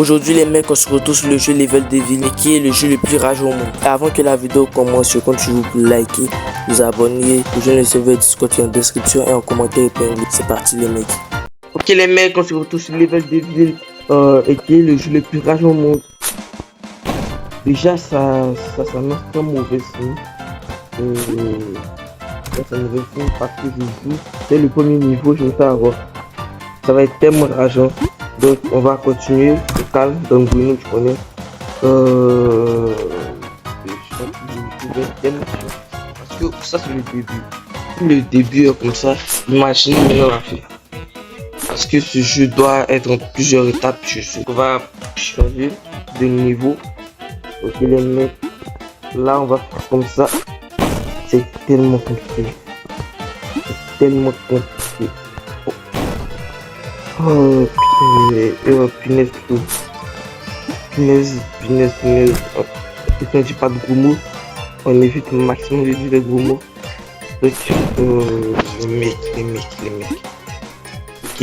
Aujourd'hui les mecs, on se retrouve sur le jeu Level Devil, qui est le jeu le plus rageant au monde. Et avant que la vidéo commence, je compte sur vous pour liker, vous abonner, rejoindre le serveur Discord qui est en description et en commentaire épinglé. C'est parti les mecs. Ok les mecs, on se retrouve sur Level Devil, et qui est le jeu le plus rageant au monde. Déjà ça m'est très mauvais signe. Ça me réfléchit parce que je joue. C'est le premier niveau, je me fais avoir. Ça va être tellement rageant. Donc on va continuer au calme, donc Bruno tu connais. Parce que ça c'est le début. Le début est comme ça, imaginez maintenant la fin. Parce que ce jeu doit être en plusieurs étapes. On va changer de niveau. Ok les mecs, là on va faire comme ça. C'est tellement compliqué. C'est tellement compliqué. Oh punaise plutôt. Punaise. Oh, je ne dis pas de gros mots. On évite le maximum de dire les gros mots. Donc, les mecs. Ok.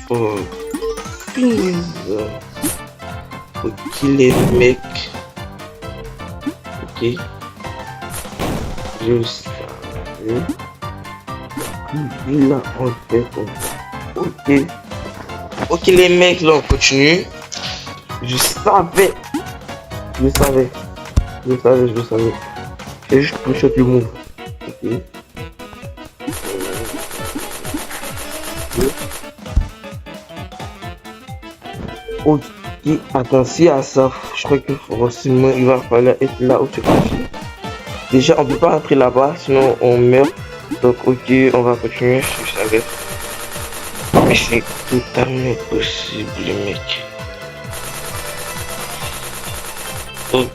Oh, punaise. Ok les mecs. Ok. Je savais. Là on fait comme ça. Ok les mecs, là on continue. Je savais. J'ai juste touché le move. Ok, attention à ça. Je crois que forcément il va falloir être là où tu es caché. Déjà on peut pas rentrer là-bas, sinon on meurt. Donc ok, on va continuer, je savais. Mais c'est totalement impossible les mecs. Ok,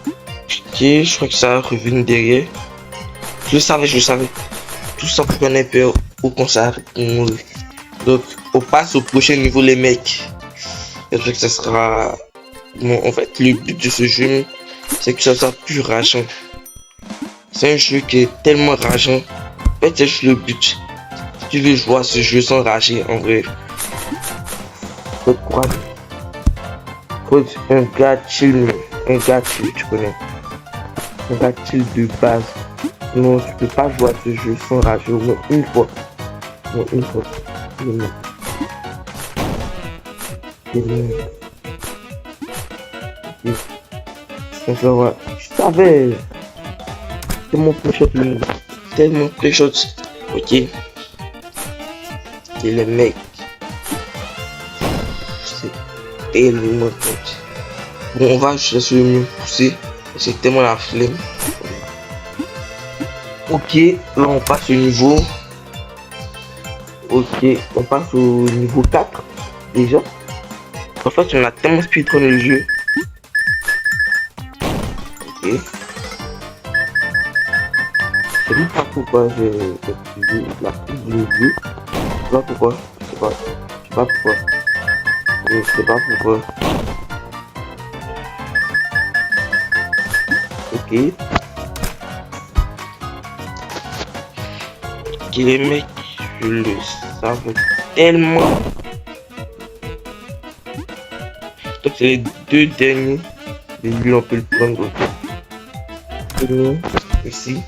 je crois que ça va revenir derrière. Je le savais. Tout ça pour qu'on ait peur ou qu'on s'arrête pour mourir. Donc on passe au prochain niveau les mecs. J'espère que ça sera... Bon, en fait le but de ce jeu, c'est que ça soit plus rageant. C'est un jeu qui est tellement rageant. En fait, c'est juste le but. Si tu veux jouer à ce jeu sans rager, en vrai, faut croire. Faut être un gars chill, tu connais. Un gars chill de base. Non, tu peux pas jouer à ce jeu sans rager au moins une fois. Enfin, je savais. C'est mon pré-shot, tellement pré-shot. Ok. Et les mecs. C'est tellement petit. Bon, on va chercher le mieux pousser. C'est tellement la flemme. Ok, là on passe au niveau. Ok, on passe au niveau 4 déjà. En fait, on a tellement speedrun le jeu. Ok. Je sais pas pourquoi j'ai utilisé la prise du jeu. Je sais pas pourquoi. Ok. Ok les mecs, je le savais tellement. Donc c'est les deux derniers. Et lui on peut le prendre. Ici.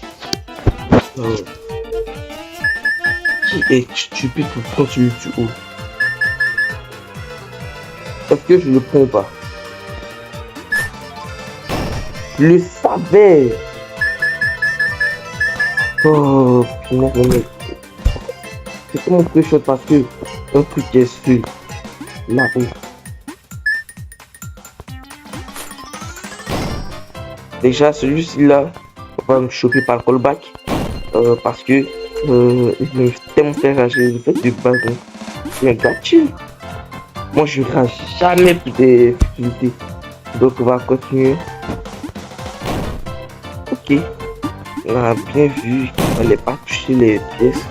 Qui est stupide pour prendre celui du haut? Est-ce que je le prends ou pas? Je le savais. Oh putain, c'est comment pré-shot parce que un truc qui est sûr là-haut. Déjà celui-ci là va me choquer par le callback parce que il me fait tellement faire rager le fait de base. C'est un gars chill. Moi je rage jamais pour des futilités. Donc on va continuer. Ok. On a bien vu qu'on n'allait pas toucher les pièces.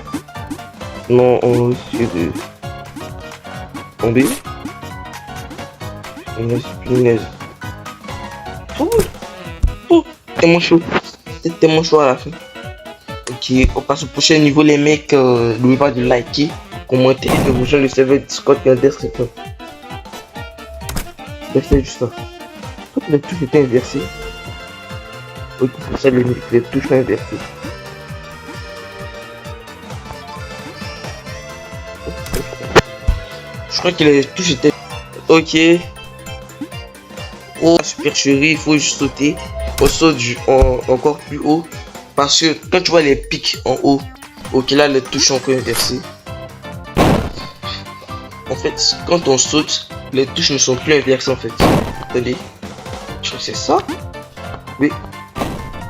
Non, on risque de tomber. Punaise. C'est tellement chaud à la fin. Ok, on passe au prochain niveau les mecs. N'oubliez pas de liker, commenter et rejoindre le serveur Discord qui est en description. Ben, c'est juste ça. Toutes les touches étaient inversées. Ok, c'est ça les touches sont inversées. Je crois que les touches étaient... Ok. Oh, supercherie, il faut juste sauter. On saute encore plus haut. Parce que quand tu vois les pics en haut, ok, là les touches sont encore inversées. En fait, quand on saute, les touches ne sont plus inversées en fait. Attendez. Je crois que c'est ça. Mais,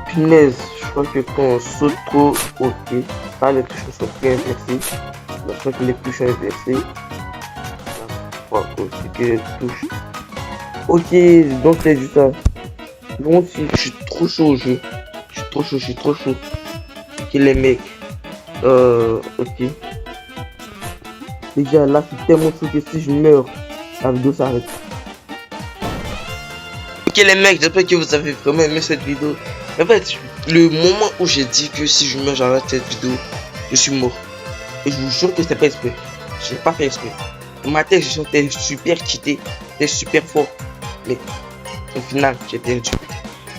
punaise, je crois que quand on saute trop, ok. Là, les touches ne sont plus inversées. Là, je crois que les touches sont inversées. Voilà, c'est que les touches. Ok, donc c'est juste ça. Moi aussi, je suis trop chaud au jeu. Je suis trop chaud. Ok, les mecs. Ok. Déjà, là, c'est tellement chaud que si je meurs, la vidéo s'arrête. Ok, les mecs, j'espère que vous avez vraiment aimé cette vidéo. En fait, le moment où j'ai dit que si je meurs, j'arrête cette vidéo, je suis mort. Et je vous jure que c'est pas exprès. Je n'ai pas fait exprès. Ma tête, je sentais super cheaté, c'était super fort. Mais au final, j'ai perdu.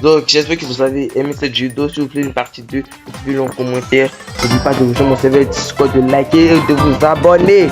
Donc, j'espère que vous avez aimé cette vidéo. Si vous voulez une partie 2, vous pouvez en commentaire. N'oubliez pas de rejoindre mon serveur Discord, de liker et de vous abonner.